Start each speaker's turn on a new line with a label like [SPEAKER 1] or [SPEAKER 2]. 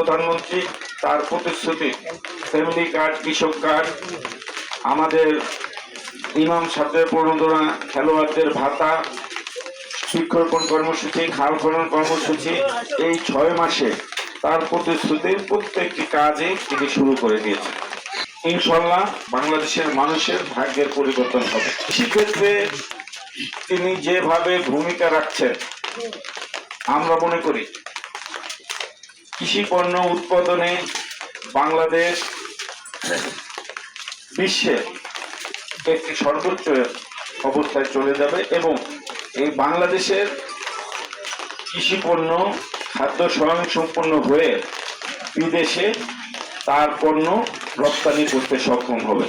[SPEAKER 1] প্রধানমন্ত্রী তার প্রতিশ্রুতি ফ্যামিলি কার্ড, কৃষক কার্ড, আমাদের ইমাম ছাত্রের প্রণোদনা, খেলোয়াড়দের ভাতা, বৃক্ষরোপণ কর্মসূচি, খাল খনন কর্মসূচি, এই 6 মাসে তার প্রতিশ্রুতির প্রত্যেকটি কাজই তিনি শুরু করে দিয়েছেন। ইনশাল্লাহ বাংলাদেশের মানুষের ভাগ্যের পরিবর্তন হবে। কৃষিক্ষেত্রে তিনি যেভাবে ভূমিকা রাখছেন, আমরা মনে করি কৃষি পণ্য উৎপাদনে বাংলাদেশ বিশ্বে একটি সর্বোচ্চ অবস্থায় চলে যাবে এবং এই বাংলাদেশের কৃষি পণ্য খাদ্য স্বয়ংসম্পূর্ণ হয়ে বিদেশে তার পণ্য রপ্তানি করতে সক্ষম হবে।